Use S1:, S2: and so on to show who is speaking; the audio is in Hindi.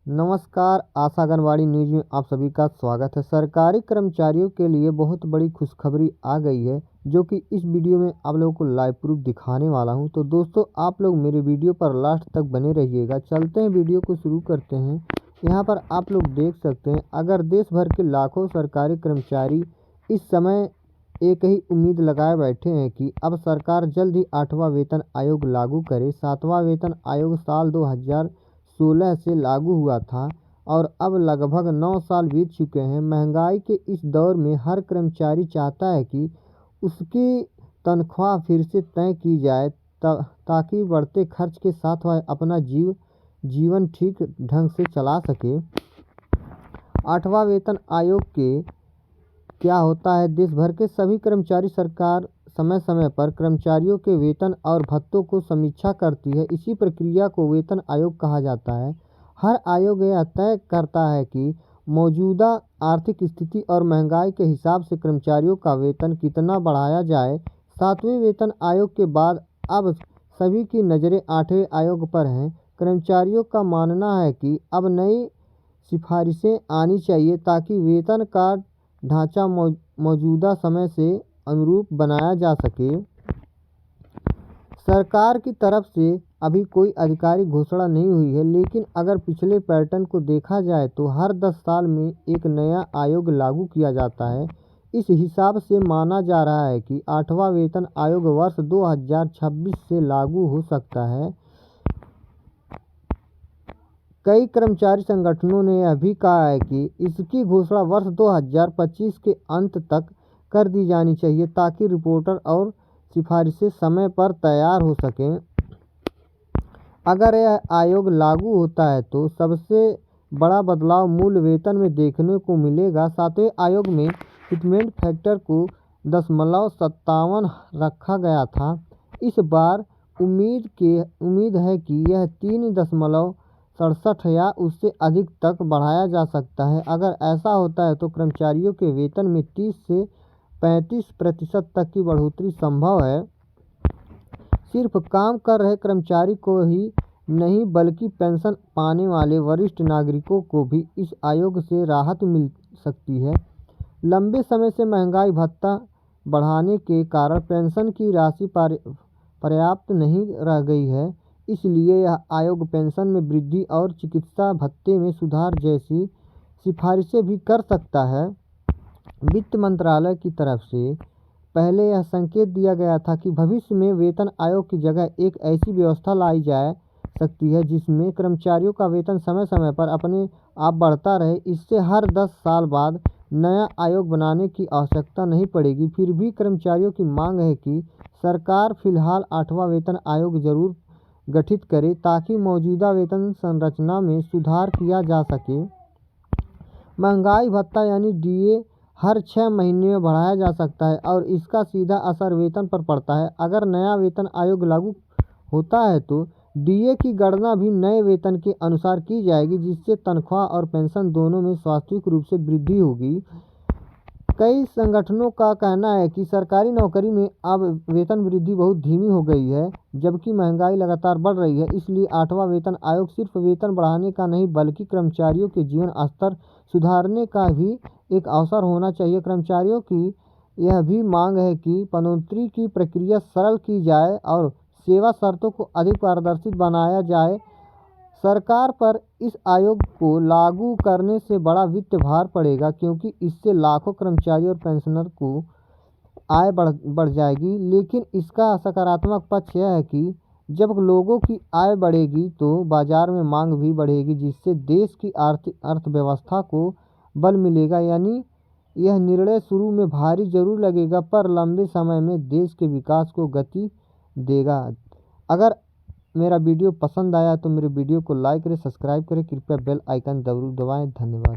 S1: नमस्कार, आशा आंगनवाड़ी न्यूज़ में आप सभी का स्वागत है। सरकारी कर्मचारियों के लिए बहुत बड़ी खुशखबरी आ गई है, जो कि इस वीडियो में आप लोगों को लाइव प्रूफ दिखाने वाला हूं। तो दोस्तों, आप लोग मेरे वीडियो पर लास्ट तक बने रहिएगा। चलते हैं, वीडियो को शुरू करते हैं। यहां पर आप लोग देख सकते हैं, अगर देश भर के लाखों सरकारी कर्मचारी इस समय एक ही उम्मीद लगाए बैठे हैं कि अब सरकार जल्द ही 8वां वेतन आयोग लागू करे। 7वां वेतन आयोग साल 2016 से लागू हुआ था और अब लगभग 9 साल बीत चुके हैं। महंगाई के इस दौर में हर कर्मचारी चाहता है कि उसकी तनख्वाह फिर से तय की जाए, ताकि बढ़ते खर्च के साथ वह अपना जीवन ठीक ढंग से चला सके। 8वां वेतन आयोग के क्या होता है? देश भर के सभी कर्मचारी सरकार समय समय पर कर्मचारियों के वेतन और भत्तों को समीक्षा करती है। इसी प्रक्रिया को वेतन आयोग कहा जाता है। हर आयोग यह तय करता है कि मौजूदा आर्थिक स्थिति और महंगाई के हिसाब से कर्मचारियों का वेतन कितना बढ़ाया जाए। 7वें वेतन आयोग के बाद अब सभी की नज़रें 8वें आयोग पर हैं। कर्मचारियों का मानना है कि अब नई सिफारिशें आनी चाहिए, ताकि वेतन का ढांचा मौजूदा समय से अनुरूप बनाया जा सके। सरकार की तरफ से अभी कोई आधिकारिक घोषणा नहीं हुई है, लेकिन अगर पिछले पैटर्न को देखा जाए तो हर 10 साल में एक नया आयोग लागू किया जाता है। इस हिसाब से माना जा रहा है कि 8वां वेतन आयोग वर्ष 2026 से लागू हो सकता है। कई कर्मचारी संगठनों ने यह भी कहा है कि इसकी घोषणा वर्ष 2025 के अंत तक कर दी जानी चाहिए, ताकि रिपोर्टर और सिफारिशें समय पर तैयार हो सकें। अगर यह आयोग लागू होता है तो सबसे बड़ा बदलाव मूल वेतन में देखने को मिलेगा। 7वें आयोग में फिटमेंट फैक्टर को 0.57 रखा गया था। इस बार उम्मीद है कि यह 3.67 या उससे अधिक तक बढ़ाया जा सकता है। अगर ऐसा होता है तो कर्मचारियों के वेतन में 30 से 35% तक की बढ़ोतरी संभव है। सिर्फ काम कर रहे कर्मचारी को ही नहीं, बल्कि पेंशन पाने वाले वरिष्ठ नागरिकों को भी इस आयोग से राहत मिल सकती है। लंबे समय से महंगाई भत्ता बढ़ाने के कारण पेंशन की राशि पर्याप्त नहीं रह गई है। इसलिए यह आयोग पेंशन में वृद्धि और चिकित्सा भत्ते में सुधार जैसी सिफारिशें भी कर सकता है। वित्त मंत्रालय की तरफ से पहले यह संकेत दिया गया था कि भविष्य में वेतन आयोग की जगह एक ऐसी व्यवस्था लाई जा सकती है जिसमें कर्मचारियों का वेतन समय समय पर अपने आप बढ़ता रहे। इससे हर 10 साल बाद नया आयोग बनाने की आवश्यकता नहीं पड़ेगी। फिर भी कर्मचारियों की मांग है कि सरकार फिलहाल 8वां वेतन आयोग जरूर गठित करे, ताकि मौजूदा वेतन संरचना में सुधार किया जा सके। महंगाई भत्ता यानी डीए हर 6 महीने में बढ़ाया जा सकता है और इसका सीधा असर वेतन पर पड़ता है। अगर नया वेतन आयोग लागू होता है तो डीए की गणना भी नए वेतन के अनुसार की जाएगी, जिससे तनख्वाह और पेंशन दोनों में स्वाभाविक रूप से वृद्धि होगी। कई संगठनों का कहना है कि सरकारी नौकरी में अब वेतन वृद्धि बहुत धीमी हो गई है, जबकि महंगाई लगातार बढ़ रही है। इसलिए 8वां वेतन आयोग सिर्फ वेतन बढ़ाने का नहीं, बल्कि कर्मचारियों के जीवन स्तर सुधारने का भी एक अवसर होना चाहिए। कर्मचारियों की यह भी मांग है कि पदोन्नति की प्रक्रिया सरल की जाए और सेवा शर्तों को अधिक पारदर्शी बनाया जाए। सरकार पर इस आयोग को लागू करने से बड़ा वित्त भार पड़ेगा, क्योंकि इससे लाखों कर्मचारी और पेंशनर को आय बढ़ जाएगी। लेकिन इसका सकारात्मक पक्ष यह है कि जब लोगों की आय बढ़ेगी तो बाजार में मांग भी बढ़ेगी, जिससे देश की अर्थव्यवस्था को बल मिलेगा। यानी यह निर्णय शुरू में भारी जरूर लगेगा, पर लंबे समय में देश के विकास को गति देगा। अगर मेरा वीडियो पसंद आया तो मेरे वीडियो को लाइक करें, सब्सक्राइब करें, कृपया बेल आइकन जरूर दबाएं। धन्यवाद।